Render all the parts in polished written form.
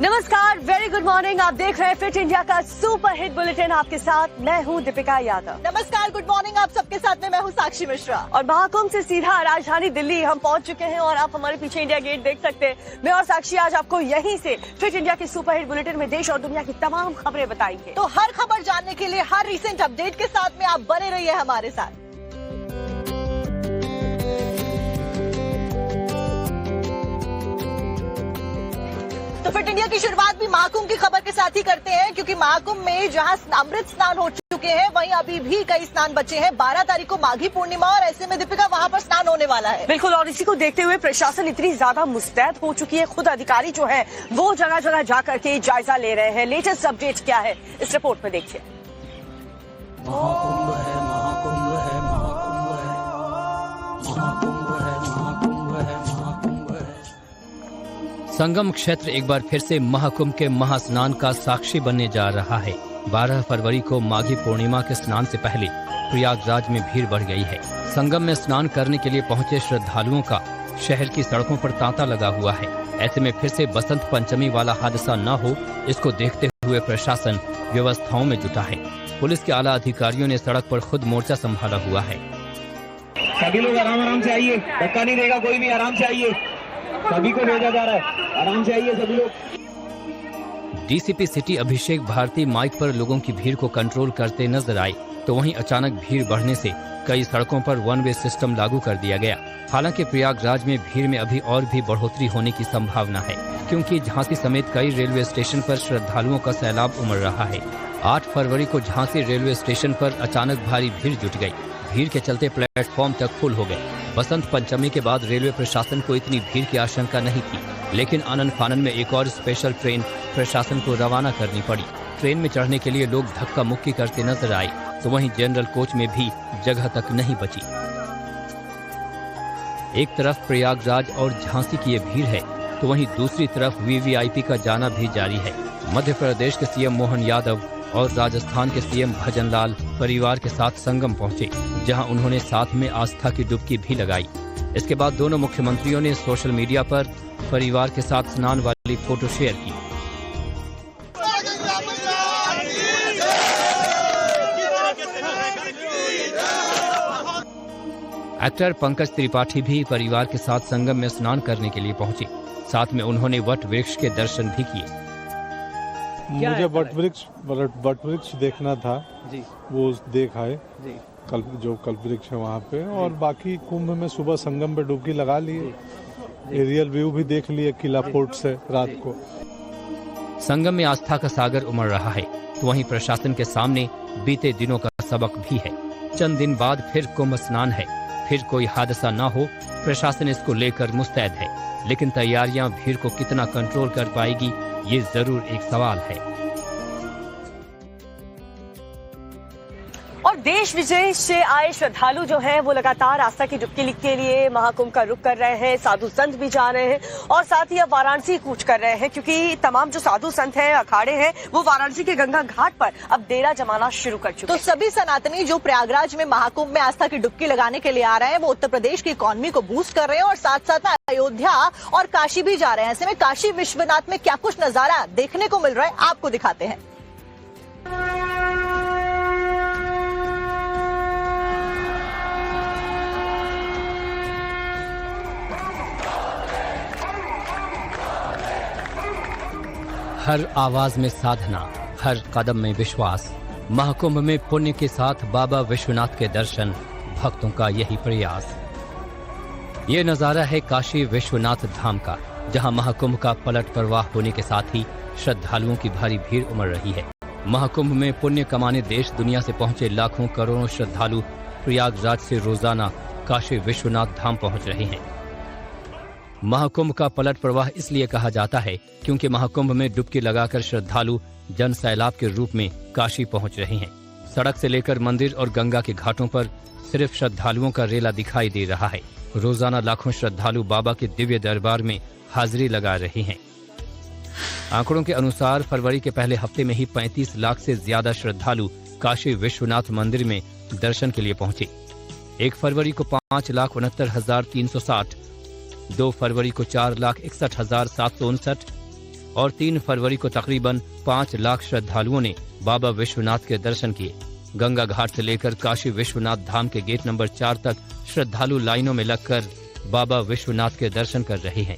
नमस्कार, very good morning. आप देख रहे हैं फिट इंडिया का सुपर हिट बुलेटिन। आपके साथ मैं हूं दीपिका यादव। नमस्कार, गुड मॉर्निंग। आप सबके साथ में मैं हूं साक्षी मिश्रा। और महाकुंभ से सीधा राजधानी दिल्ली हम पहुंच चुके हैं और आप हमारे पीछे इंडिया गेट देख सकते हैं। मैं और साक्षी आज आपको यहीं से फिट इंडिया की सुपर हिट बुलेटिन में देश और दुनिया की तमाम खबरें बताएंगे। तो हर खबर जानने के लिए, हर रिसेंट अपडेट के साथ में आप बने रहिए हमारे साथ। तो फिट इंडिया की शुरुआत भी महाकुंभ की खबर के साथ ही करते हैं, क्योंकि महाकुंभ में जहां अमृत स्नान हो चुके हैं, वहीं अभी भी कई स्नान बचे हैं। 12 तारीख को माघी पूर्णिमा और ऐसे में दीपिका वहां पर स्नान होने वाला है। बिल्कुल, और इसी को देखते हुए प्रशासन इतनी ज्यादा मुस्तैद हो चुकी है। खुद अधिकारी जो है वो जगह जगह जा करके जायजा ले रहे हैं। लेटेस्ट अपडेट क्या है इस रिपोर्ट में देखिए। महाकुंभ है, महाकुंभ है, महाकुंभ है, महाकुंभ है, महाकुंभ है, महाकुंभ है। संगम क्षेत्र एक बार फिर से महाकुंभ के महास्नान का साक्षी बनने जा रहा है। 12 फरवरी को माघी पूर्णिमा के स्नान से पहले प्रयागराज में भीड़ बढ़ गई है। संगम में स्नान करने के लिए पहुंचे श्रद्धालुओं का शहर की सड़कों पर तांता लगा हुआ है। ऐसे में फिर से बसंत पंचमी वाला हादसा न हो, इसको देखते हुए प्रशासन व्यवस्थाओं में जुटा है। पुलिस के आला अधिकारियों ने सड़क पर खुद मोर्चा संभाला हुआ है। सभी लोग आराम से आइए, धक्का नहीं देगा कोई भी, आराम से आइए। सभी को भेजा जा रहा है, आराम से आइए सभी लोग। डीसीपी सिटी अभिषेक भारती माइक पर लोगों की भीड़ को कंट्रोल करते नजर आए, तो वहीं अचानक भीड़ बढ़ने से कई सड़कों पर वन वे सिस्टम लागू कर दिया गया। हालांकि प्रयागराज में भीड़ में अभी और भी बढ़ोतरी होने की संभावना है, क्योंकि झांसी समेत कई रेलवे स्टेशन पर श्रद्धालुओं का सैलाब उमड़ रहा है। 8 फरवरी को झांसी रेलवे स्टेशन पर अचानक भारी भीड़ जुट गई। भीड़ के चलते प्लेटफॉर्म तक फुल हो गए। बसंत पंचमी के बाद रेलवे प्रशासन को इतनी भीड़ की आशंका नहीं थी, लेकिन आनन फानन में एक और स्पेशल ट्रेन प्रशासन को रवाना करनी पड़ी। ट्रेन में चढ़ने के लिए लोग धक्का मुक्की करते नजर आए, तो वहीं जनरल कोच में भी जगह तक नहीं बची। एक तरफ प्रयागराज और झांसी की ये भीड़ है, तो वहीं दूसरी तरफ वीवीआईपी का जाना भी जारी है। मध्य प्रदेश के सीएम मोहन यादव और राजस्थान के सीएम भजनलाल परिवार के साथ संगम पहुंचे, जहां उन्होंने साथ में आस्था की डुबकी भी लगाई। इसके बाद दोनों मुख्यमंत्रियों ने सोशल मीडिया पर परिवार के साथ स्नान वाली फोटो शेयर की। एक्टर पंकज त्रिपाठी भी परिवार के साथ संगम में स्नान करने के लिए पहुंचे। साथ में उन्होंने वट वृक्ष के दर्शन भी किए। मुझे वट वृक्ष देखना था जी, वो देख आए जी। कल्प वृक्ष है वहाँ पे, और बाकी कुंभ में सुबह संगम पे डुबकी लगा लिए, एरियल व्यू भी देख लिए किला फोर्ट से रात को। संगम में आस्था का सागर उमड़ रहा है, तो वहीं प्रशासन के सामने बीते दिनों का सबक भी है। चंद दिन बाद फिर कुंभ स्नान है, फिर कोई हादसा न हो, प्रशासन इसको लेकर मुस्तैद है। लेकिन तैयारियां भीड़ को कितना कंट्रोल कर पाएगी, ये जरूर एक सवाल है। और देश विदेश से आए श्रद्धालु जो हैं वो लगातार आस्था की डुबकी के लिए महाकुंभ का रुख कर रहे हैं। साधु संत भी जा रहे हैं और साथ ही अब वाराणसी कूच कर रहे हैं, क्योंकि तमाम जो साधु संत हैं, अखाड़े हैं, वो वाराणसी के गंगा घाट पर अब डेरा जमाना शुरू कर चुके हैं। तो सभी सनातनी जो प्रयागराज में महाकुंभ में आस्था की डुबकी लगाने के लिए आ रहे हैं, वो उत्तर प्रदेश की इकोनॉमी को बूस्ट कर रहे हैं और साथ साथ में अयोध्या और काशी भी जा रहे हैं। ऐसे में काशी विश्वनाथ में क्या कुछ नजारा देखने को मिल रहा है, आपको दिखाते हैं। हर आवाज में साधना, हर कदम में विश्वास। महाकुंभ में पुण्य के साथ बाबा विश्वनाथ के दर्शन, भक्तों का यही प्रयास। ये नजारा है काशी विश्वनाथ धाम का, जहां महाकुंभ का पलट प्रवाह होने के साथ ही श्रद्धालुओं की भारी भीड़ उमड़ रही है। महाकुंभ में पुण्य कमाने देश दुनिया से पहुंचे लाखों करोड़ों श्रद्धालु प्रयागराज से रोजाना काशी विश्वनाथ धाम पहुंच रहे हैं। महाकुंभ का पलट प्रवाह इसलिए कहा जाता है क्योंकि महाकुंभ में डुबकी लगाकर श्रद्धालु जन सैलाब के रूप में काशी पहुंच रहे हैं। सड़क से लेकर मंदिर और गंगा के घाटों पर सिर्फ श्रद्धालुओं का रेला दिखाई दे रहा है। रोजाना लाखों श्रद्धालु बाबा के दिव्य दरबार में हाजिरी लगा रहे हैं। आंकड़ों के अनुसार फरवरी के पहले हफ्ते में ही 35 लाख से ज्यादा श्रद्धालु काशी विश्वनाथ मंदिर में दर्शन के लिए पहुंचे। 1 फरवरी को 5,69,360, 2 फरवरी को 4,61,759, और 3 फरवरी को तकरीबन 5 लाख श्रद्धालुओं ने बाबा विश्वनाथ के दर्शन किए। गंगा घाट से लेकर काशी विश्वनाथ धाम के गेट नंबर 4 तक श्रद्धालु लाइनों में लगकर बाबा विश्वनाथ के दर्शन कर रहे हैं।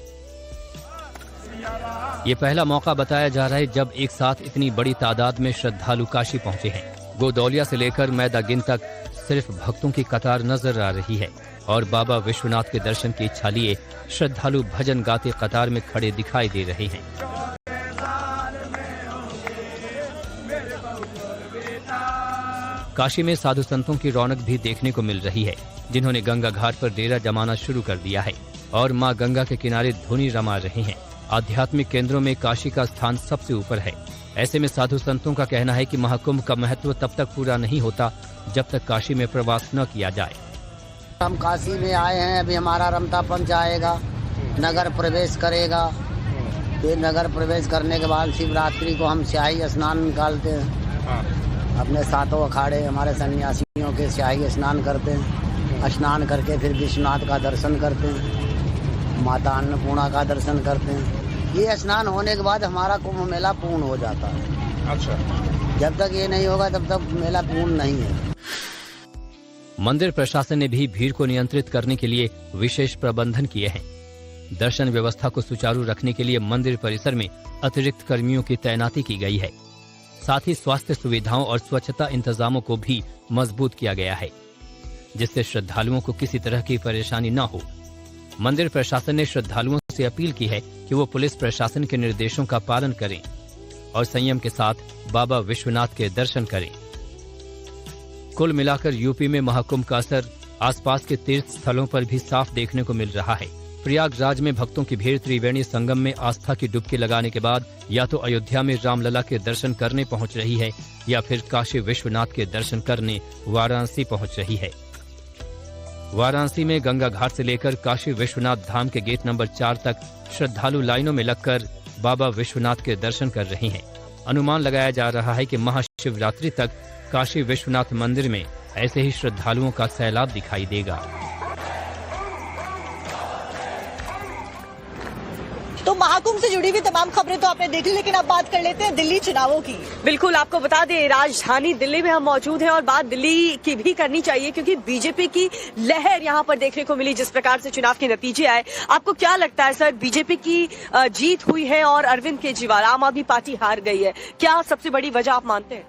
ये पहला मौका बताया जा रहा है जब एक साथ इतनी बड़ी तादाद में श्रद्धालु काशी पहुंचे हैं। गोदौलिया से लेकर मैदागिन तक सिर्फ भक्तों की कतार नजर आ रही है और बाबा विश्वनाथ के दर्शन की इच्छा लिए श्रद्धालु भजन गाते कतार में खड़े दिखाई दे रहे हैं। काशी में साधु संतों की रौनक भी देखने को मिल रही है, जिन्होंने गंगा घाट पर डेरा जमाना शुरू कर दिया है और मां गंगा के किनारे धुनी रमा रहे हैं। आध्यात्मिक केंद्रों में काशी का स्थान सबसे ऊपर है। ऐसे में साधु संतों का कहना है कि महाकुंभ का महत्व तब तक पूरा नहीं होता जब तक काशी में प्रवास न किया जाए। हम काशी में आए हैं, अभी हमारा रमता पंच आएगा, नगर प्रवेश करेगा। फिर नगर प्रवेश करने के बाद शिवरात्रि को हम स्याही स्नान निकालते हैं। अपने सातों अखाड़े हमारे सन्यासियों के स्याही स्नान करते हैं। स्नान करके फिर विश्वनाथ का दर्शन करते हैं, माता अन्नपूर्णा का दर्शन करते हैं। ये स्नान होने के बाद हमारा कुंभ मेला पूर्ण हो जाता है। अच्छा, जब तक ये नहीं होगा तब तक मेला पूर्ण नहीं है। मंदिर प्रशासन ने भी भीड़ को नियंत्रित करने के लिए विशेष प्रबंधन किए हैं। दर्शन व्यवस्था को सुचारू रखने के लिए मंदिर परिसर में अतिरिक्त कर्मियों की तैनाती की गई है। साथ ही स्वास्थ्य सुविधाओं और स्वच्छता इंतजामों को भी मजबूत किया गया है, जिससे श्रद्धालुओं को किसी तरह की परेशानी न हो। मंदिर प्रशासन ने श्रद्धालुओं से अपील की है कि वो पुलिस प्रशासन के निर्देशों का पालन करें और संयम के साथ बाबा विश्वनाथ के दर्शन करें। कुल मिलाकर यूपी में महाकुंभ का असर आसपास के तीर्थ स्थलों पर भी साफ देखने को मिल रहा है। प्रयागराज में भक्तों की भीड़ त्रिवेणी संगम में आस्था की डुबकी लगाने के बाद या तो अयोध्या में रामलला के दर्शन करने पहुंच रही है या फिर काशी विश्वनाथ के दर्शन करने वाराणसी पहुंच रही है। वाराणसी में गंगा घाट से लेकर काशी विश्वनाथ धाम के गेट नंबर 4 तक श्रद्धालु लाइनों में लगकर बाबा विश्वनाथ के दर्शन कर रहे हैं। अनुमान लगाया जा रहा है कि महाशिवरात्रि तक काशी विश्वनाथ मंदिर में ऐसे ही श्रद्धालुओं का सैलाब दिखाई देगा। तो महाकुंभ से जुड़ी हुई तमाम खबरें तो आपने देख ली, लेकिन अब बात कर लेते हैं दिल्ली चुनावों की। बिल्कुल, आपको बता दें राजधानी दिल्ली में हम मौजूद हैं और बात दिल्ली की भी करनी चाहिए क्योंकि बीजेपी की लहर यहां पर देखने को मिली जिस प्रकार से चुनाव के नतीजे आए। आपको क्या लगता है सर, बीजेपी की जीत हुई है और अरविंद केजरीवाल आम आदमी पार्टी हार गई है, क्या सबसे बड़ी वजह आप मानते हैं?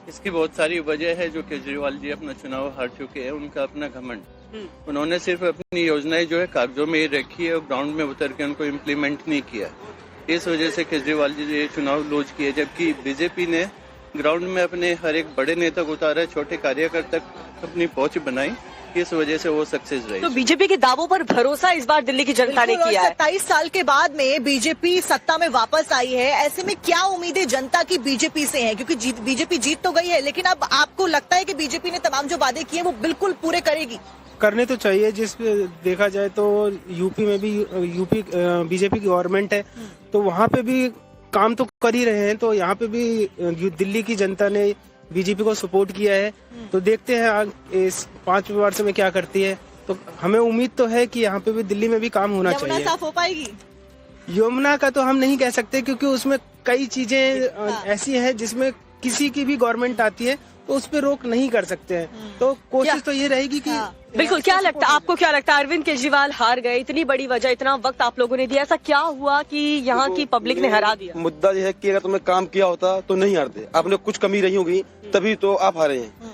इसकी बहुत सारी वजह है। जो केजरीवाल जी अपना चुनाव हार चुके हैं, उनका अपना घमंड। उन्होंने सिर्फ अपनी योजनाएं जो है कागजों में ही रखी है और ग्राउंड में उतर के उनको इम्प्लीमेंट नहीं किया। इस वजह से केजरीवाल जी ये चुनाव लूज किए, जबकि बीजेपी ने ग्राउंड में अपने हर एक बड़े नेता को उतारा, छोटे कार्यकर्ता तक अपनी पहुंच बनाई। इस वजह से वो सक्सेस रही। तो बीजेपी के दावों पर भरोसा इस बार दिल्ली की जनता ने किया है। 27 साल के बाद में बीजेपी सत्ता में वापस आई है, ऐसे में क्या उम्मीदें जनता की बीजेपी से हैं? क्योंकि बीजेपी जीत तो गई है, लेकिन अब आपको लगता है कि बीजेपी ने तमाम जो वादे किए वो बिल्कुल पूरे करेगी? करने तो चाहिए। जिस देखा जाए तो यूपी में भी बीजेपी की गवर्नमेंट है, तो वहाँ पे भी काम तो कर ही रहे हैं। तो यहाँ पे भी दिल्ली की जनता ने बीजेपी को सपोर्ट किया है, तो देखते हैं इस 5 वर्ष में क्या करती है। तो हमें उम्मीद तो है कि यहाँ पे भी दिल्ली में भी काम होना चाहिए। यमुना साफ हो पाएगी? यमुना का तो हम नहीं कह सकते, क्योंकि उसमें कई चीजें ऐसी हैं जिसमें किसी की भी गवर्नमेंट आती है तो उस पर रोक नहीं कर सकते हैं। तो कोशिश तो ये रहेगी कि बिल्कुल। क्या लगता है आपको, क्या लगता है अरविंद केजरीवाल हार गए, इतनी बड़ी वजह, इतना वक्त आप लोगों ने दिया, ऐसा क्या हुआ कि यहाँ की पब्लिक ने हरा दिया? मुद्दा यह है कि अगर तुमने काम किया होता तो नहीं हारते। आपने कुछ कमी रही होगी तभी तो आप हारे हैं।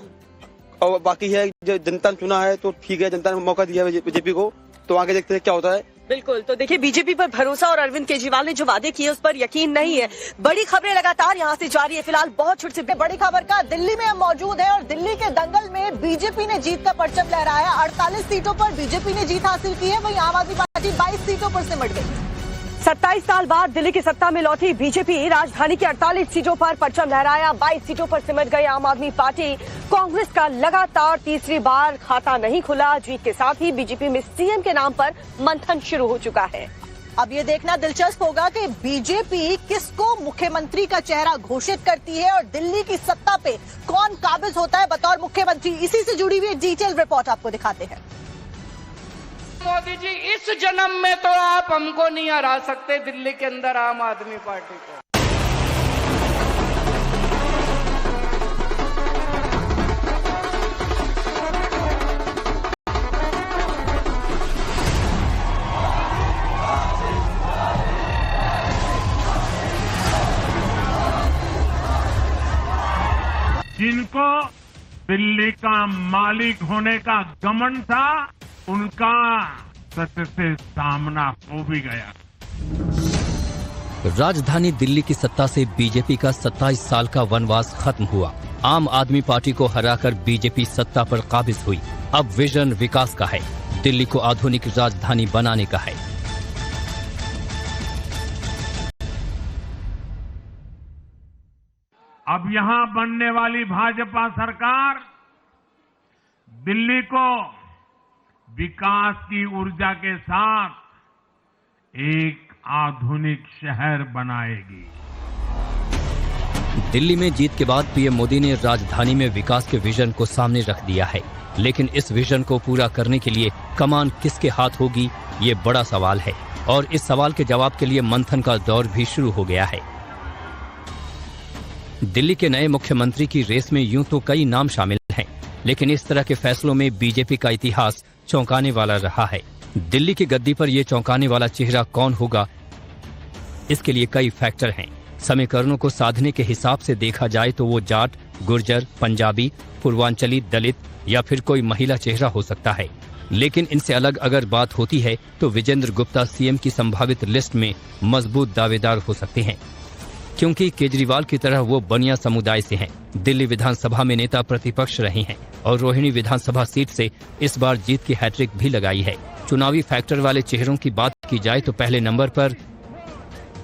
और बाकी है जो जनता ने चुना है तो ठीक है, जनता ने मौका दिया है बीजेपी को, तो आगे देखते हैं क्या होता है। बिल्कुल। तो देखिए, बीजेपी पर भरोसा और अरविंद केजरीवाल ने जो वादे किए उस पर यकीन नहीं है। बड़ी खबरें लगातार यहाँ से जारी है। फिलहाल बहुत छोटी सी बड़ी खबर का दिल्ली में हम मौजूद है और दिल्ली के दंगल में बीजेपी ने जीत का परचम लहराया। 48 सीटों पर बीजेपी ने जीत हासिल की है, वहीं आम आदमी पार्टी 22 सीटों पर सिमट गई। 27 साल बाद दिल्ली की सत्ता में लौटी बीजेपी, राजधानी की 48 सीटों पर परचम लहराया, 22 सीटों पर सिमट गई आम आदमी पार्टी। कांग्रेस का लगातार तीसरी बार खाता नहीं खुला। जीत के साथ ही बीजेपी में सीएम के नाम पर मंथन शुरू हो चुका है। अब ये देखना दिलचस्प होगा कि बीजेपी किसको मुख्यमंत्री का चेहरा घोषित करती है और दिल्ली की सत्ता पे कौन काबिज होता है बतौर मुख्यमंत्री। इसी से जुड़ी हुई डिटेल रिपोर्ट आपको दिखाते हैं। मोदी जी, इस जन्म में तो आप हमको नहीं हरा सकते दिल्ली के अंदर आम आदमी पार्टी को। जिनको दिल्ली का मालिक होने का घमंड था, उनका सत्य से सामना हो भी गया। राजधानी दिल्ली की सत्ता से बीजेपी का 27 साल का वनवास खत्म हुआ। आम आदमी पार्टी को हराकर बीजेपी सत्ता पर काबिज हुई। अब विजन विकास का है, दिल्ली को आधुनिक राजधानी बनाने का है। अब यहां बनने वाली भाजपा सरकार दिल्ली को विकास की ऊर्जा के साथ एक आधुनिक शहर बनाएगी। दिल्ली में जीत के बाद पीएम मोदी ने राजधानी में विकास के विजन को सामने रख दिया है, लेकिन इस विजन को पूरा करने के लिए कमान किसके हाथ होगी, ये बड़ा सवाल है। और इस सवाल के जवाब के लिए मंथन का दौर भी शुरू हो गया है। दिल्ली के नए मुख्यमंत्री की रेस में यूं तो कई नाम शामिल हैं, लेकिन इस तरह के फैसलों में बीजेपी का इतिहास चौंकाने वाला रहा है। दिल्ली की गद्दी पर यह चौंकाने वाला चेहरा कौन होगा, इसके लिए कई फैक्टर हैं। समीकरणों को साधने के हिसाब से देखा जाए तो वो जाट, गुर्जर, पंजाबी, पूर्वांचली, दलित या फिर कोई महिला चेहरा हो सकता है। लेकिन इनसे अलग अगर बात होती है तो विजेंद्र गुप्ता सीएम की संभावित लिस्ट में मजबूत दावेदार हो सकते हैं, क्योंकि केजरीवाल की तरह वो बनिया समुदाय से हैं। दिल्ली विधानसभा में नेता प्रतिपक्ष रहे हैं और रोहिणी विधानसभा सीट से इस बार जीत की हैट्रिक भी लगाई है। चुनावी फैक्टर वाले चेहरों की बात की जाए तो पहले नंबर पर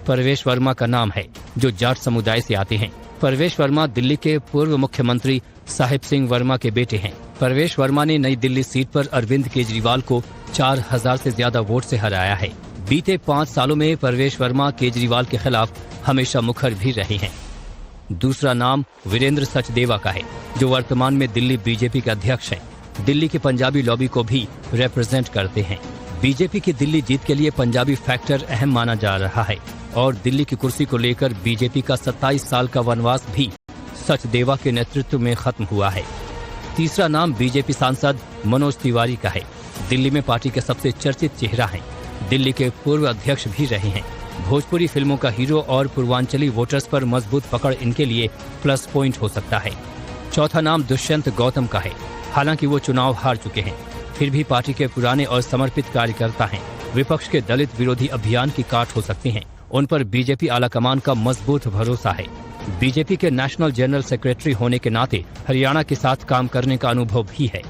परवेश वर्मा का नाम है, जो जाट समुदाय से आते हैं। परवेश वर्मा दिल्ली के पूर्व मुख्यमंत्री साहिब सिंह वर्मा के बेटे हैं। परवेश वर्मा ने नई दिल्ली सीट पर अरविंद केजरीवाल को 4000 से ज्यादा वोट से हराया है। बीते 5 सालों में परवेश वर्मा केजरीवाल के खिलाफ हमेशा मुखर भी रहे हैं। दूसरा नाम वीरेंद्र सचदेवा का है, जो वर्तमान में दिल्ली बीजेपी के अध्यक्ष हैं। दिल्ली के पंजाबी लॉबी को भी रिप्रेजेंट करते हैं। बीजेपी की दिल्ली जीत के लिए पंजाबी फैक्टर अहम माना जा रहा है और दिल्ली की कुर्सी को लेकर बीजेपी का 27 साल का वनवास भी सचदेवा के नेतृत्व में खत्म हुआ है। तीसरा नाम बीजेपी सांसद मनोज तिवारी का है। दिल्ली में पार्टी के सबसे चर्चित चेहरा हैं। दिल्ली के पूर्व अध्यक्ष भी रहे हैं। भोजपुरी फिल्मों का हीरो और पूर्वांचली वोटर्स पर मजबूत पकड़ इनके लिए प्लस पॉइंट हो सकता है। चौथा नाम दुष्यंत गौतम का है। हालांकि वो चुनाव हार चुके हैं, फिर भी पार्टी के पुराने और समर्पित कार्यकर्ता हैं। विपक्ष के दलित विरोधी अभियान की काट हो सकती हैं। उन पर बीजेपी आलाकमान का मजबूत भरोसा है। बीजेपी के नेशनल जनरल सेक्रेटरी होने के नाते हरियाणा के साथ काम करने का अनुभव भी है।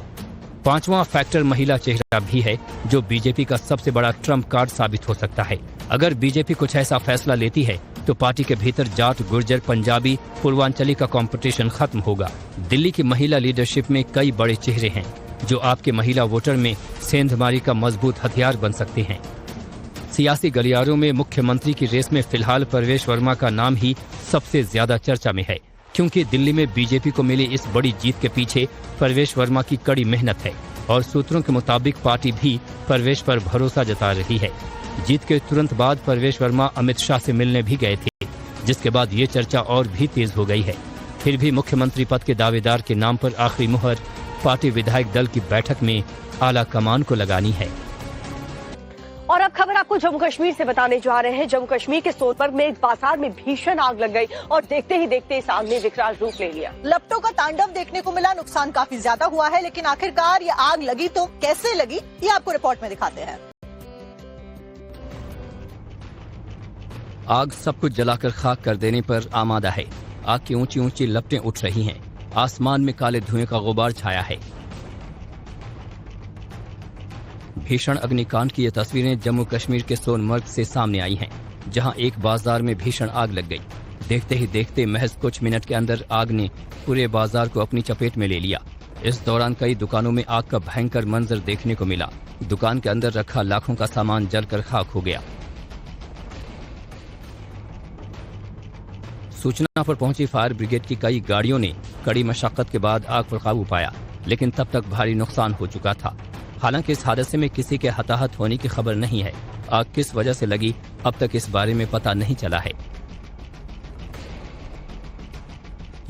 पांचवां फैक्टर महिला चेहरा भी है, जो बीजेपी का सबसे बड़ा ट्रम्प कार्ड साबित हो सकता है। अगर बीजेपी कुछ ऐसा फैसला लेती है तो पार्टी के भीतर जाट, गुर्जर, पंजाबी, पूर्वांचली का कंपटीशन खत्म होगा। दिल्ली की महिला लीडरशिप में कई बड़े चेहरे हैं, जो आपके महिला वोटर में सेंधमारी का मजबूत हथियार बन सकते हैं। सियासी गलियारों में मुख्यमंत्री की रेस में फिलहाल परवेश वर्मा का नाम ही सबसे ज्यादा चर्चा में है, क्योंकि दिल्ली में बीजेपी को मिली इस बड़ी जीत के पीछे परवेश वर्मा की कड़ी मेहनत है और सूत्रों के मुताबिक पार्टी भी परवेश पर भरोसा जता रही है। जीत के तुरंत बाद परवेश वर्मा अमित शाह से मिलने भी गए थे, जिसके बाद ये चर्चा और भी तेज हो गई है। फिर भी मुख्यमंत्री पद के दावेदार के नाम पर आखिरी मुहर पार्टी विधायक दल की बैठक में आला कमान को लगानी है। और अब खबर आपको जम्मू कश्मीर से बताने जा रहे हैं। जम्मू कश्मीर के सोनमर्ग में एक बाजार में भीषण आग लग गई और देखते ही देखते इस आग ने विकराल रूप ले लिया। लपटों का तांडव देखने को मिला, नुकसान काफी ज्यादा हुआ है, लेकिन आखिरकार ये आग लगी तो कैसे लगी, ये आपको रिपोर्ट में दिखाते हैं। आग सब कुछ जलाकर खाक कर देने पर आमादा है। आग की ऊंची ऊंची लपटें उठ रही हैं। आसमान में काले धुएं का गुबार छाया है। भीषण अग्निकांड की ये तस्वीरें जम्मू कश्मीर के सोनमर्ग से सामने आई हैं, जहां एक बाजार में भीषण आग लग गई। देखते ही देखते महज कुछ मिनट के अंदर आग ने पूरे बाजार को अपनी चपेट में ले लिया। इस दौरान कई दुकानों में आग का भयंकर मंजर देखने को मिला। दुकान के अंदर रखा लाखों का सामान जलकर खाक हो गया। सूचना पर पहुंची फायर ब्रिगेड की कई गाड़ियों ने कड़ी मशक्कत के बाद आग पर काबू पाया, लेकिन तब तक भारी नुकसान हो चुका था। हालांकि इस हादसे में किसी के हताहत होने की खबर नहीं है। आग किस वजह से लगी अब तक इस बारे में पता नहीं चला है।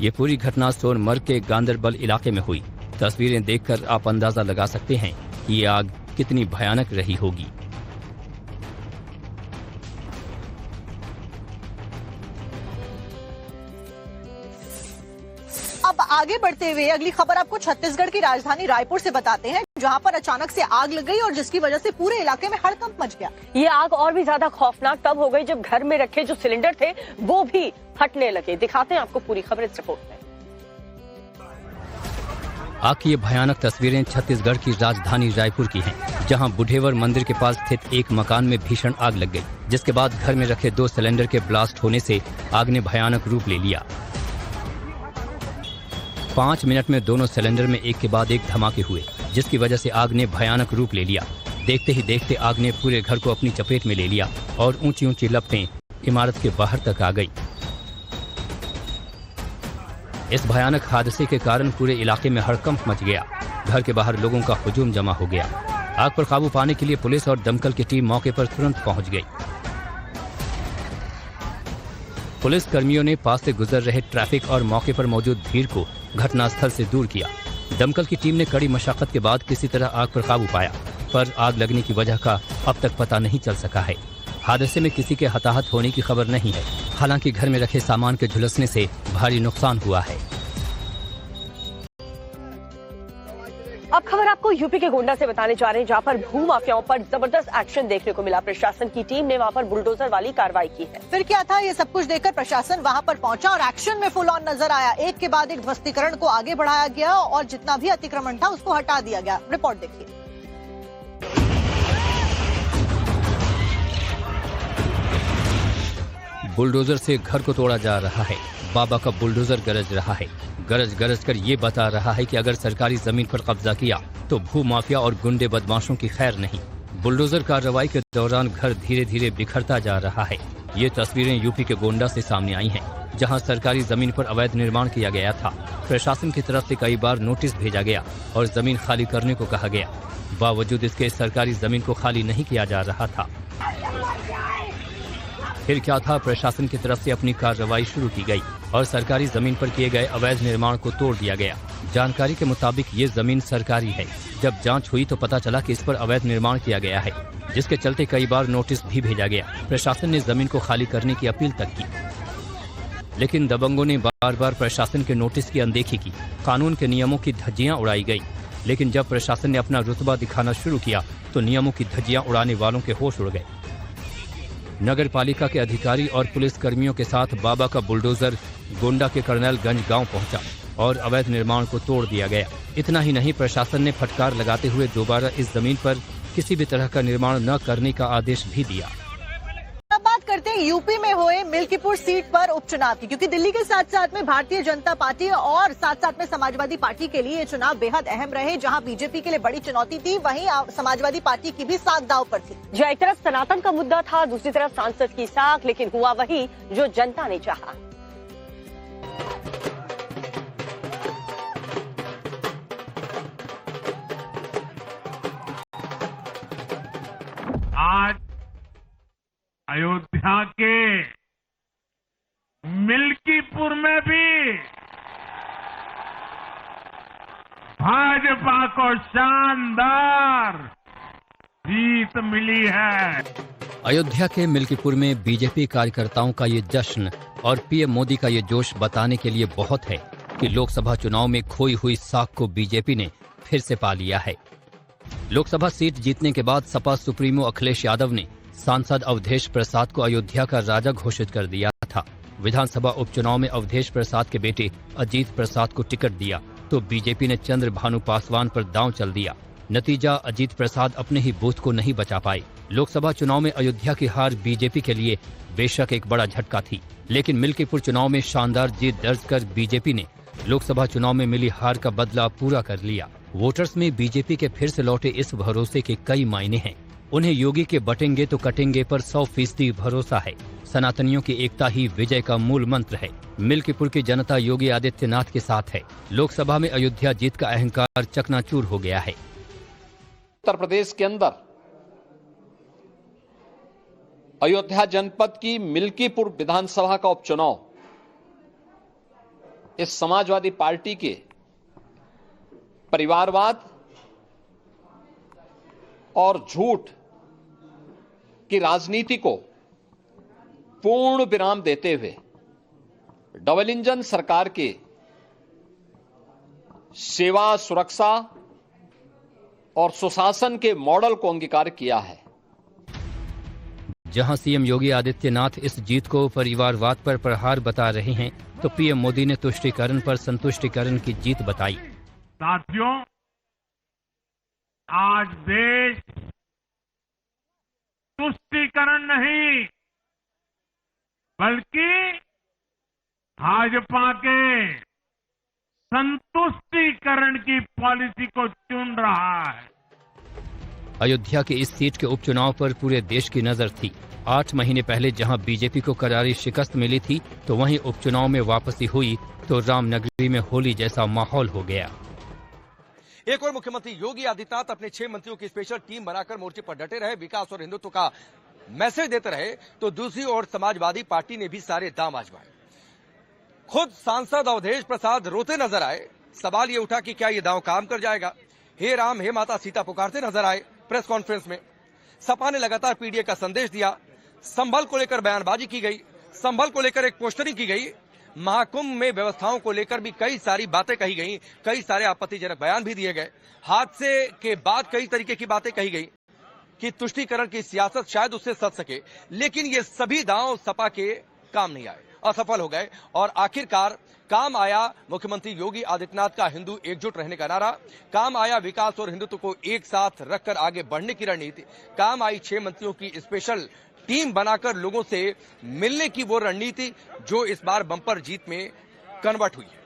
ये पूरी घटना सोनमर्ग के गांदरबल इलाके में हुई। तस्वीरें देखकर आप अंदाजा लगा सकते हैं कि ये आग कितनी भयानक रही होगी। अब आगे बढ़ते हुए अगली खबर आपको छत्तीसगढ़ की राजधानी रायपुर से बताते हैं, जहां पर अचानक से आग लग गई और जिसकी वजह से पूरे इलाके में हड़कंप मच गया। ये आग और भी ज्यादा खौफनाक तब हो गई जब घर में रखे जो सिलेंडर थे वो भी फटने लगे। दिखाते हैं आपको पूरी खबर इस रिपोर्ट में। आग की ये भयानक तस्वीरें छत्तीसगढ़ की राजधानी रायपुर की हैं, जहां बुढ़ेवर मंदिर के पास स्थित एक मकान में भीषण आग लग गई, जिसके बाद घर में रखे 2 सिलेंडर के ब्लास्ट होने से आग ने भयानक रूप ले लिया। 5 मिनट में दोनों सिलेंडर में एक के बाद एक धमाके हुए, जिसकी वजह से आग ने भयानक रूप ले लिया। देखते ही देखते आग ने पूरे घर को अपनी चपेट में ले लिया और ऊंची ऊंची लपटें इमारत के बाहर तक आ गई। इस भयानक हादसे के कारण पूरे इलाके में हड़कंप मच गया। घर के बाहर लोगों का हुजूम जमा हो गया। आग पर काबू पाने के लिए पुलिस और दमकल की टीम मौके पर तुरंत पहुंच गई। पुलिस कर्मियों ने पास से गुजर रहे ट्रैफिक और मौके पर मौजूद भीड़ को घटनास्थल से दूर किया। दमकल की टीम ने कड़ी मशक्कत के बाद किसी तरह आग पर काबू पाया, पर आग लगने की वजह का अब तक पता नहीं चल सका है। हादसे में किसी के हताहत होने की खबर नहीं है। हालांकि घर में रखे सामान के झुलसने से भारी नुकसान हुआ है। अब खबर आपको यूपी के गोंडा से बताने जा रहे हैं, जहां पर भू माफियाओं पर जबरदस्त एक्शन देखने को मिला। प्रशासन की टीम ने वहां पर बुलडोजर वाली कार्रवाई की है। फिर क्या था, ये सब कुछ देखकर प्रशासन वहां पर पहुंचा और एक्शन में फुल ऑन नजर आया। एक के बाद एक ध्वस्तीकरण को आगे बढ़ाया गया और जितना भी अतिक्रमण था उसको हटा दिया गया। रिपोर्ट देखिए। बुलडोजर से घर को तोड़ा जा रहा है। बाबा का बुलडोजर गरज रहा है। गरज गरज कर ये बता रहा है कि अगर सरकारी जमीन पर कब्जा किया तो भू माफिया और गुंडे बदमाशों की खैर नहीं। बुलडोजर कार्रवाई के दौरान घर धीरे धीरे बिखरता जा रहा है। ये तस्वीरें यूपी के गोंडा से सामने आई हैं, जहां सरकारी जमीन पर अवैध निर्माण किया गया था। प्रशासन की तरफ से कई बार नोटिस भेजा गया और जमीन खाली करने को कहा गया। बावजूद इसके सरकारी जमीन को खाली नहीं किया जा रहा था। फिर क्या था, प्रशासन की तरफ से अपनी कार्रवाई शुरू की गई और सरकारी जमीन पर किए गए अवैध निर्माण को तोड़ दिया गया। जानकारी के मुताबिक ये जमीन सरकारी है। जब जांच हुई तो पता चला कि इस पर अवैध निर्माण किया गया है, जिसके चलते कई बार नोटिस भी भेजा गया। प्रशासन ने जमीन को खाली करने की अपील तक की, लेकिन दबंगों ने बार बार प्रशासन के नोटिस की अनदेखी की। कानून के नियमों की धज्जियां उड़ाई गई, लेकिन जब प्रशासन ने अपना रुतबा दिखाना शुरू किया तो नियमों की धज्जियां उड़ाने वालों के होश उड़ गए। नगर पालिका के अधिकारी और पुलिस कर्मियों के साथ बाबा का बुलडोजर गोंडा के कर्नलगंज गांव पहुंचा और अवैध निर्माण को तोड़ दिया गया। इतना ही नहीं, प्रशासन ने फटकार लगाते हुए दोबारा इस जमीन पर किसी भी तरह का निर्माण न करने का आदेश भी दिया। अब बात करते हैं यूपी में हुए मिल्कीपुर सीट पर उपचुनाव की, क्योंकि दिल्ली के साथ साथ में भारतीय जनता पार्टी और साथ साथ में समाजवादी पार्टी के लिए ये चुनाव बेहद अहम रहे। जहां बीजेपी के लिए बड़ी चुनौती थी, वहीं समाजवादी पार्टी की भी साख दांव पर थी। जो एक तरफ सनातन का मुद्दा था, दूसरी तरफ सांसद की साख, लेकिन हुआ वही जो जनता ने चाहा। आज अयोध्या के मिल्कीपुर में भी भाजपा को शानदार जीत मिली है। अयोध्या के मिल्कीपुर में बीजेपी कार्यकर्ताओं का ये जश्न और पीएम मोदी का ये जोश बताने के लिए बहुत है कि लोकसभा चुनाव में खोई हुई साख को बीजेपी ने फिर से पा लिया है। लोकसभा सीट जीतने के बाद सपा सुप्रीमो अखिलेश यादव ने सांसद अवधेश प्रसाद को अयोध्या का राजा घोषित कर दिया था। विधानसभा उपचुनाव में अवधेश प्रसाद के बेटे अजीत प्रसाद को टिकट दिया तो बीजेपी ने चंद्रभानु पासवान पर दांव चल दिया। नतीजा, अजीत प्रसाद अपने ही बूथ को नहीं बचा पाए। लोकसभा चुनाव में अयोध्या की हार बीजेपी के लिए बेशक एक बड़ा झटका थी, लेकिन मिल्कीपुर चुनाव में शानदार जीत दर्ज कर बीजेपी ने लोकसभा चुनाव में मिली हार का बदला पूरा कर लिया। वोटर्स में बीजेपी के फिर से लौटे इस भरोसे के कई मायने हैं। उन्हें योगी के बटेंगे तो कटेंगे पर 100% भरोसा है। सनातनियों की एकता ही विजय का मूल मंत्र है। मिल्कीपुर की जनता योगी आदित्यनाथ के साथ है। लोकसभा में अयोध्या जीत का अहंकार चकनाचूर हो गया है। उत्तर प्रदेश के अंदर अयोध्या जनपद की मिल्कीपुर विधानसभा का उपचुनाव इस समाजवादी पार्टी के परिवारवाद और झूठ की राजनीति को पूर्ण विराम देते हुए डबल इंजन सरकार के सेवा, सुरक्षा और सुशासन के मॉडल को अंगीकार किया है। जहां सीएम योगी आदित्यनाथ इस जीत को परिवारवाद पर प्रहार बता रहे हैं, तो पीएम मोदी ने तुष्टीकरण पर संतुष्टीकरण की जीत बताई। साथियों, आज देश तुष्टीकरण नहीं बल्कि भाजपा के संतुष्टीकरण की पॉलिसी को चुन रहा है। अयोध्या के इस सीट के उपचुनाव पर पूरे देश की नजर थी। 8 महीने पहले जहां बीजेपी को करारी शिकस्त मिली थी, तो वहीं उपचुनाव में वापसी हुई तो रामनगरी में होली जैसा माहौल हो गया। एक और मुख्यमंत्री योगी आदित्यनाथ अपने 6 मंत्रियों की स्पेशल टीम बनाकर मोर्चे पर डटे रहे, विकास और हिंदुत्व का मैसेज देते रहे, तो दूसरी ओर समाजवादी पार्टी ने भी सारे दांव आजमाए। खुद सांसद अवधेश प्रसाद रोते नजर आए। सवाल ये उठा कि क्या ये दांव काम कर जाएगा। हे राम हे माता सीता पुकारते नजर आए प्रेस कॉन्फ्रेंस में। सपा ने लगातार पीडीए का संदेश दिया। संभल को लेकर बयानबाजी की गई, संभल को लेकर एक पोस्टरिंग की गई। महाकुंभ में व्यवस्थाओं को लेकर भी कई सारी बातें कही गई, कई सारे आपत्तिजनक बयान भी दिए गए। हादसे के बाद कई तरीके की बातें कही गई कि तुष्टीकरण की सियासत शायद उससे सध सके, लेकिन ये सभी दांव सपा के काम नहीं आए, असफल हो गए। और आखिरकार काम आया मुख्यमंत्री योगी आदित्यनाथ का हिंदू एकजुट रहने का नारा, काम आया विकास और हिंदुत्व को एक साथ रखकर आगे बढ़ने की रणनीति, काम आई 6 मंत्रियों की स्पेशल टीम बनाकर लोगों से मिलने की वो रणनीति जो इस बार बम्पर जीत में कन्वर्ट हुई है।